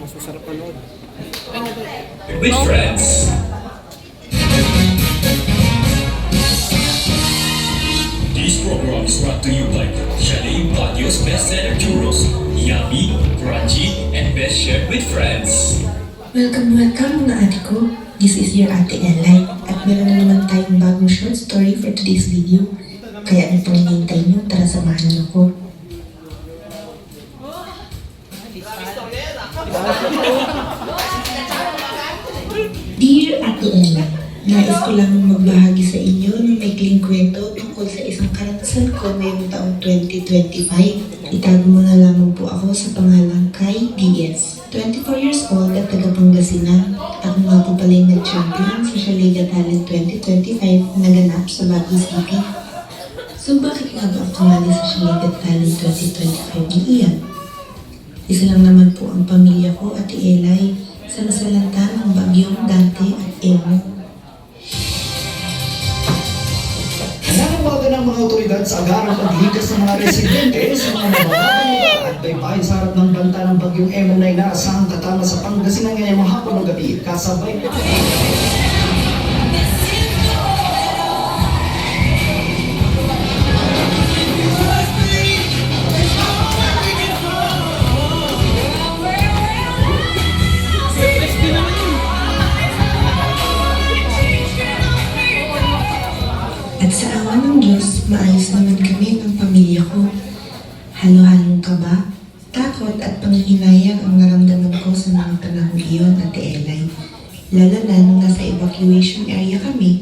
Mas masarap panood. With friends. These programs brought to you by Chalet Patio's bestseller churros, yummy, crunchy, and best shared with friends. Welcome mga ate ko. This is your Ate Elay. At meron na naman tayong bagong short story for today's video. Kaya ano pang hinihintay nyo? Tara samahan niyo ko. Dear Ate Ella, nais ko lang magbahagi sa inyo ng maikling kwento tungkol sa isang karanasan ko ngayong taong 2025. Itago mo na lamang po ako sa pangalang Kai DS. 24 years old at taga Pangasinan. Ako nga po pala yung nag-champion sa Shaliga Talent 2025 na naganap sa Baguio City. So bakit nga ba ako tumali sa Shaliga Talent 2025 ni Ian? Isa lang naman po ang pamilya ko at Elay sa nasalanta ng bagyong Dante at Emo. Nanawagan ng mga otoridad sa agarang paglikas ng mga residente sa mga nababagay at baybayin sa harap ng banta ng bagyong Emo na inaasahang tatama sa Pangasinan ngayong hapon ng gabi kasabay. At sa awa ng Diyos, maayos naman kami ng pamilya ko. Halo-halong kaba, takot at panghihinayang ang naramdaman ko sa mga panahon iyon, Ate Elay. Lalo na nung nasa evacuation area kami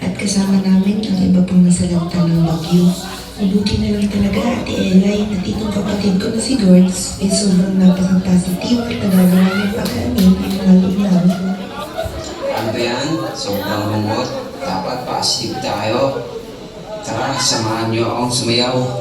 at kasama namin ang iba pang nasalanta ng bagyo. Mabuti na lang talaga, Ate Elay, at itong kapatid ko na si Gords ay sobrang napaka-positive at nagagawa ng pag-amin ang mga loob namin. Ano ba yan? Sobrang lungkot. Dapat positive tayo. Tara, samahan niyo akong sumayaw.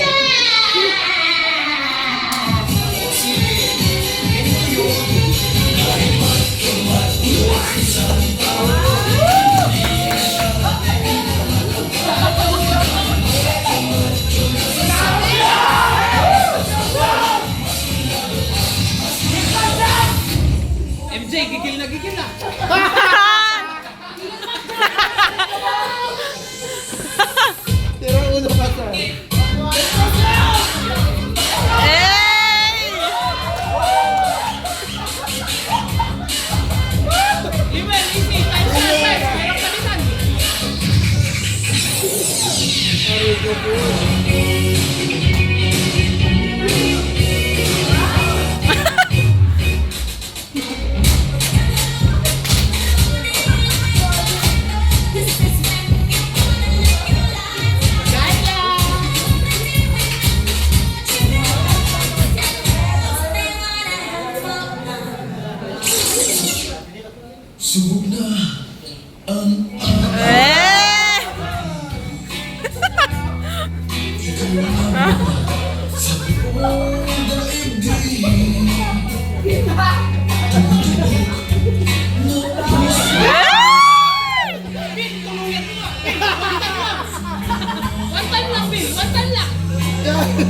MJ, gigil na gigil na! Tira ulo ka sa... Subok na ang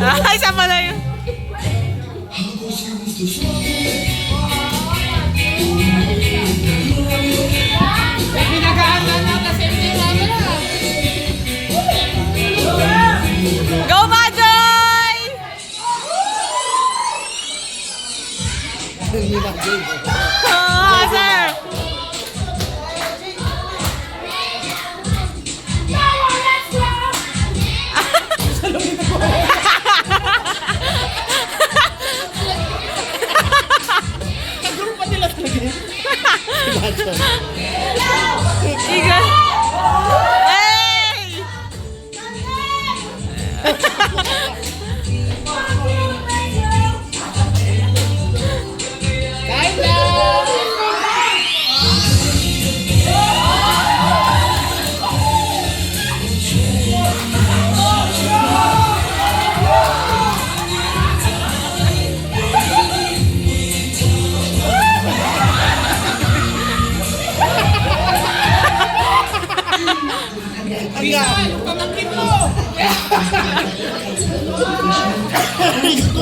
Ay, sama na yun. Go, Majoy! Sir! Nag-group pa nila talaga yun. Iga. Hey! Kain lang!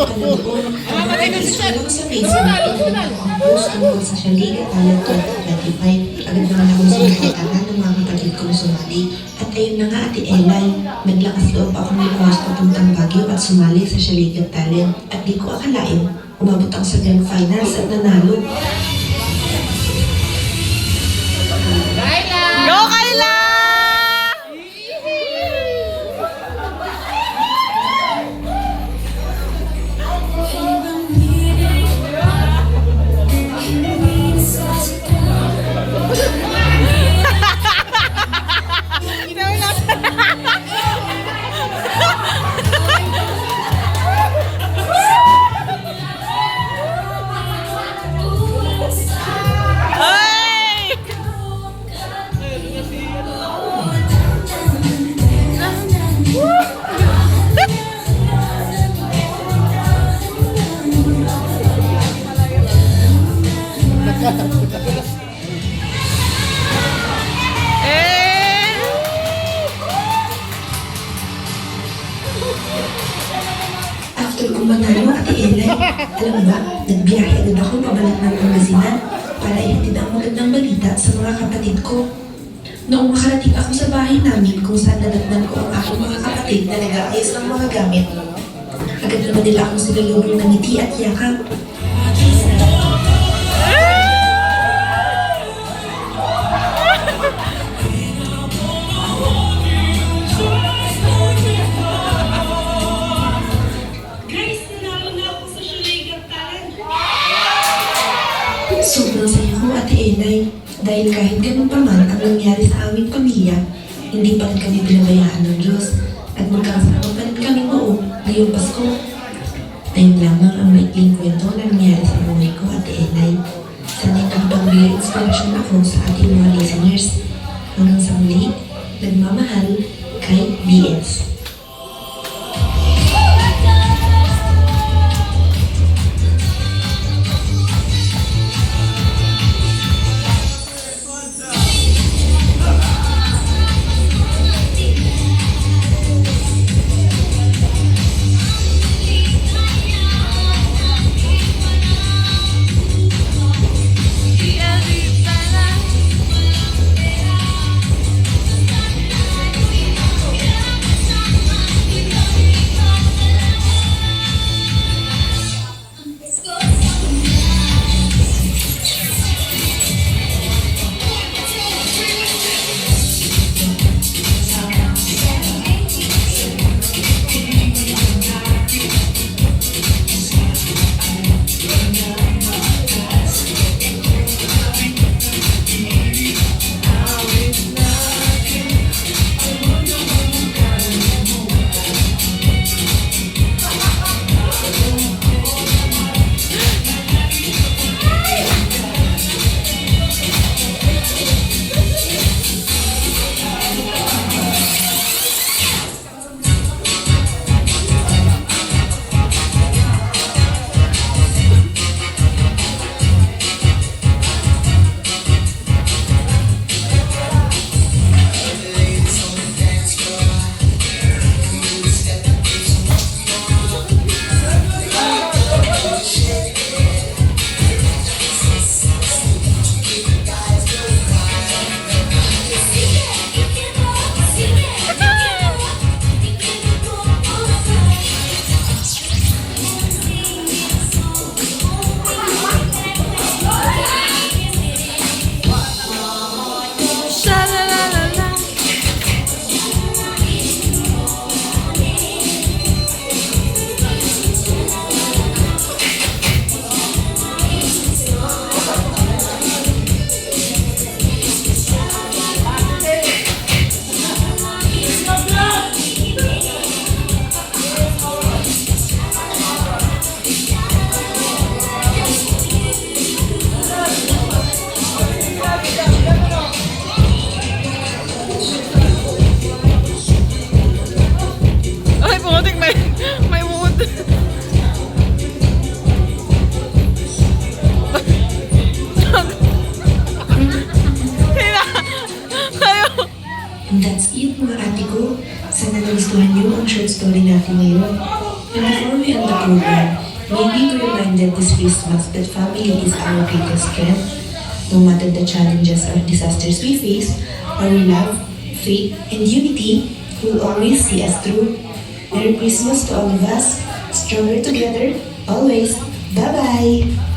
kalooban, nag-post ko lang sa Facebook ang post tungkol sa Sialiga Talent 2025. Agad naman akong sinakatanan ng mga kapatid kong sumali. At ayun na nga, Ate Elay, naglakas loob ako niluwas papuntang Baguio at sumali sa Sialiga Talent. At di ko akalain, umabot ako sa grand finals at nanalo. Go, Kayla! Ay! Eh! After ko manalo, Ate Elay, alam mo ba, nagbiyahe agad ako pabalik ng Pangasinan para ihatid ang magandang balita sa mga kapatid ko. Noong makarating ako sa bahay namin kung saan nadatnan ko ang aking mga kapatid na nag-aayos ng mga gamit, agad naman nila akong sinalubong ng ngiti at yakap. Sobrang saya ko, Ate Elay, dahil kahit ganun pa man ang nangyari sa aming pamilya, hindi pa rin kami binabayaan ng Diyos at magkasama pa rin kami noon ngayong Pasko. Ayun lamang ang maikling kwento na nangyari sa buhay ko, Ate Elay. Sana'y nagpagbigay inspirasyon ako sa ating mga listeners. Hanggang sa muli, nagmamahal kay BS. And before we end the program, may we be reminded this Christmas that family is our greatest strength. No matter the challenges or disasters we face, our love, faith, and unity will always see us through. Merry Christmas to all of us. Stronger together, always. Bye-bye!